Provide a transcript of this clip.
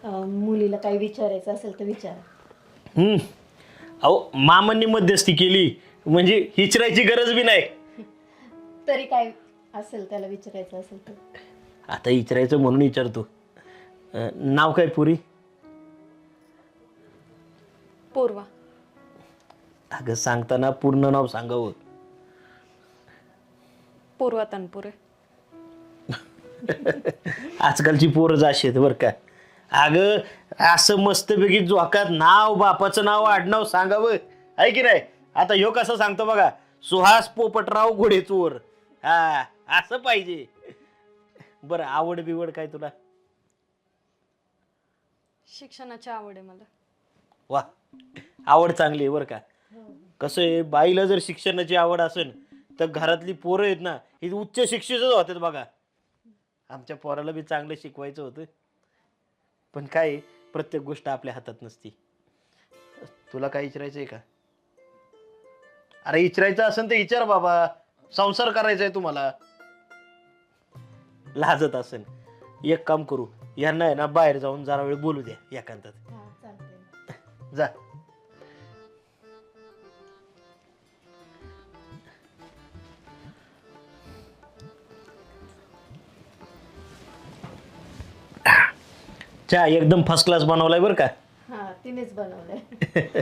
मुलीला काही विचारायचं असेल तर विचारा. अहो मामांनी मध्यस्थी केली म्हणजे हिचरायची गरज बी नाही. तरी काय असेल त्याला विचारायचं असेल तर. आता विचारायचं म्हणून विचारतो. नाव काय पुरी? पूर्वा. अगं सांगताना पूर्ण नाव सांगावं. पूर्वा तनपुरे. आजकालची पोरं जाशी आहेत बरं का. अगं असं मस्तपैकी जोकात नाव बापाचं नाव आडनाव सांगावं आहे की नाही. आता ह्यो कसं सांगतो बघा, सुहास पोपटराव घोडेचोर. हा असं पाहिजे. बरं आवड बिवड काय तुला? शिक्षणाची आवड आहे मला. वा आवड चांगली आहे बरं का. कसं आहे बाईला जर शिक्षणाची आवड असेल तर घरातली पोरं आहेत ना ही उच्च शिक्षितच होतात बघा. आमच्या पोराला बी चांगलं शिकवायचं होतं पण काय प्रत्येक गोष्ट आपल्या हातात नसती. तुला काय विचारायचं आहे का? अरे विचारायचं असेल तर विचार बाबा. संसार करायचा आहे तुम्हाला. लाजत असेल एक काम करू, यांना आहे ना बाहेर जाऊन जरा वेळ बोलू द्या एकांतात. हा चालतंय. जा. चहा एकदम फर्स्ट क्लास बनवलाय बरं का. हा तिनेच बनवलंय.